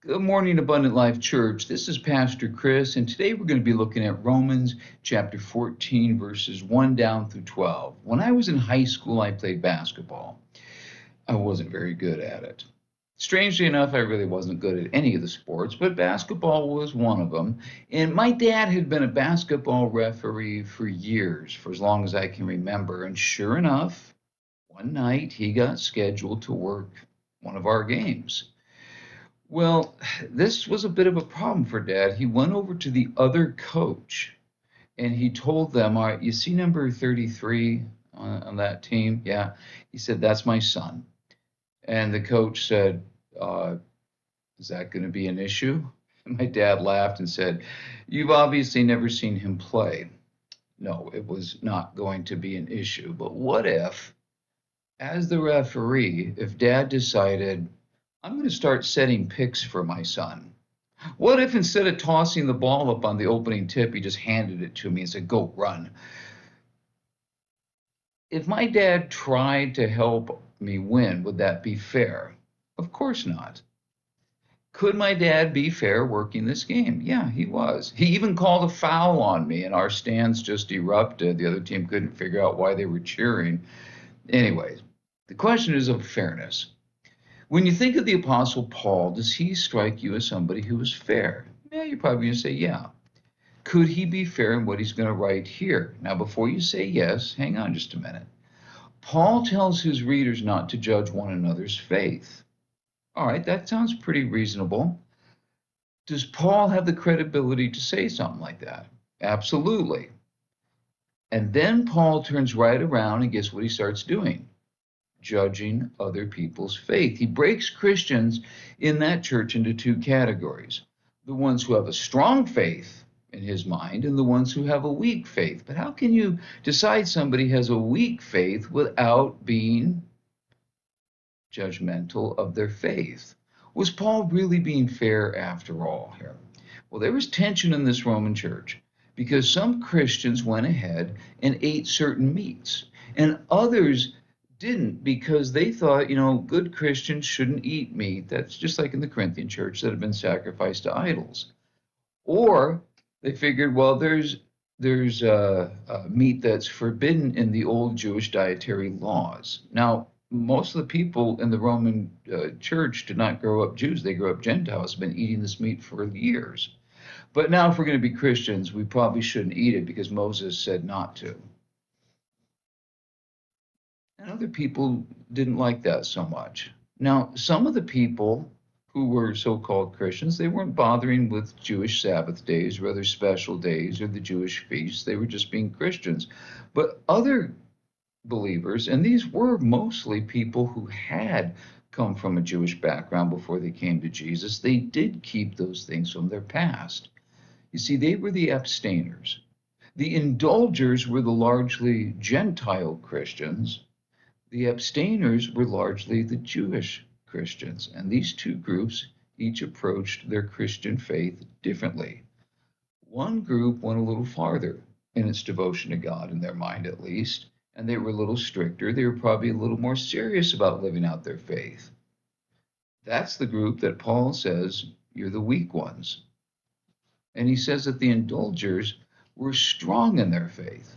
Good morning, Abundant Life Church. This is Pastor Chris, and today we're going to be looking at Romans chapter 14, verses 1 down through 12. When I was in high school, I played basketball. I wasn't very good at it. Strangely enough, I really wasn't good at any of the sports, but basketball was one of them. And my dad had been a basketball referee for years, for as long as I can remember. And sure enough, one night he got scheduled to work one of our games. Well, this was a bit of a problem for Dad. He went over to the other coach and he told them, all right, you see number 33 on that team? Yeah. He said, that's my son. And the coach said, uh, is that going to be an issue? And my dad laughed and said, you've obviously never seen him play. No, it was not going to be an issue. But what if, as the referee, if Dad decided, I'm going to start setting picks for my son? What if instead of tossing the ball up on the opening tip, he just handed it to me and said, go run? If my dad tried to help me win, would that be fair? Of course not. Could my dad be fair working this game? Yeah, he was. He even called a foul on me, and our stands just erupted. The other team couldn't figure out why they were cheering. Anyways, the question is of fairness. When you think of the Apostle Paul, does he strike you as somebody who is fair? Yeah, you're probably going to say, yeah. Could he be fair in what he's going to write here? Now, before you say yes, hang on just a minute. Paul tells his readers not to judge one another's faith. All right, that sounds pretty reasonable. Does Paul have the credibility to say something like that? Absolutely. And then Paul turns right around and guess what he starts doing? Judging other people's faith. He breaks Christians in that church into two categories: the ones who have a strong faith in his mind and the ones who have a weak faith. But how can you decide somebody has a weak faith without being judgmental of their faith? Was Paul really being fair after all here? Well, there was tension in this Roman church because some Christians went ahead and ate certain meats, and others didn't because they thought, good Christians shouldn't eat meat. That's just like in the Corinthian church that had been sacrificed to idols. Or they figured, well, there's meat that's forbidden in the old Jewish dietary laws. Now, most of the people in the Roman church did not grow up Jews; they grew up Gentiles, have been eating this meat for years. But now, if we're going to be Christians, we probably shouldn't eat it because Moses said not to. And other people didn't like that so much. Now, some of the people who were so-called Christians, they weren't bothering with Jewish Sabbath days or other special days or the Jewish feasts. They were just being Christians. But other believers, and these were mostly people who had come from a Jewish background before they came to Jesus, they did keep those things from their past. You see, they were the abstainers. The indulgers were the largely Gentile Christians. The abstainers were largely the Jewish Christians, and these two groups each approached their Christian faith differently. One group went a little farther in its devotion to God, in their mind at least, and they were a little stricter. They were probably a little more serious about living out their faith. That's the group that Paul says, you're the weak ones. And he says that the indulgers were strong in their faith.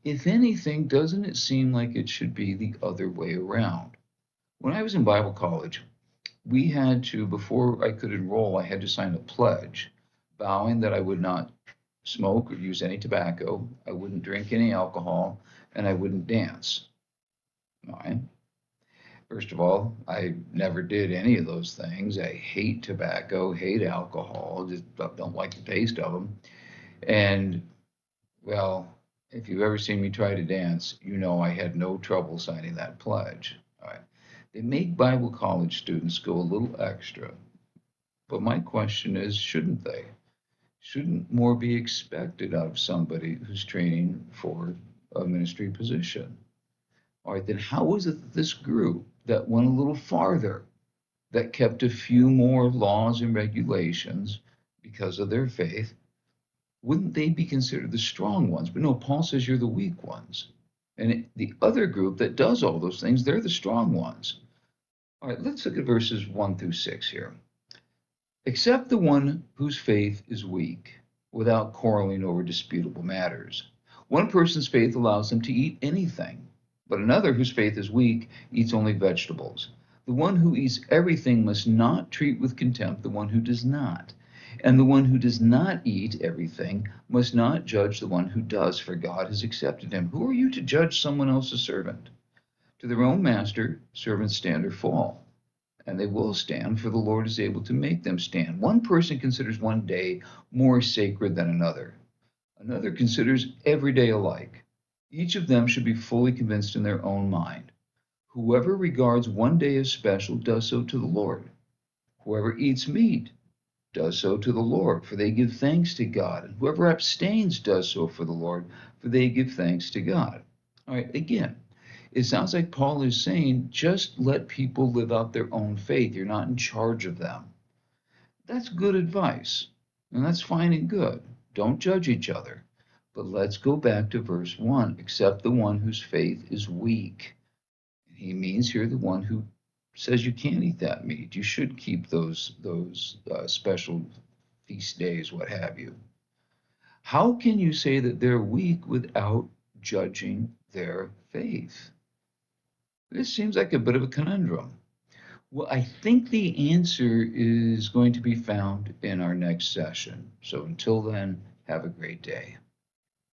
If anything, doesn't it seem like it should be the other way around? When I was in Bible college, we had to, before I could enroll, I had to sign a pledge vowing that I would not smoke or use any tobacco, I wouldn't drink any alcohol, and I wouldn't dance. All right. First of all, I never did any of those things. I hate tobacco, hate alcohol, just don't like the taste of them. And well, if you've ever seen me try to dance, you know I had no trouble signing that pledge. All right. They make Bible college students go a little extra. But my question is, shouldn't they? Shouldn't more be expected out of somebody who's training for a ministry position? All right, then how is it that this group that went a little farther, that kept a few more laws and regulations because of their faith, wouldn't they be considered the strong ones? But no, Paul says you're the weak ones. And the other group that does all those things, they're the strong ones. All right, let's look at verses 1 through 6 here. Except the one whose faith is weak, without quarreling over disputable matters. One person's faith allows them to eat anything, but another whose faith is weak eats only vegetables. The one who eats everything must not treat with contempt the one who does not. And the one who does not eat everything must not judge the one who does, for God has accepted him. Who are you to judge someone else's servant? To their own master, servants stand or fall, and they will stand, for the Lord is able to make them stand. One person considers one day more sacred than another. Another considers every day alike. Each of them should be fully convinced in their own mind. Whoever regards one day as special does so to the Lord. Whoever eats meat does so to the Lord, for they give thanks to God. And whoever abstains does so for the Lord, for they give thanks to God. All right, again, it sounds like Paul is saying just let people live out their own faith. You're not in charge of them. That's good advice, and that's fine and good. Don't judge each other. But let's go back to verse 1. Except the one whose faith is weak. He means here the one who says you can't eat that meat. You should keep those special feast days, what have you. How can you say that they're weak without judging their faith? This seems like a bit of a conundrum. Well, I think the answer is going to be found in our next session. So until then, have a great day.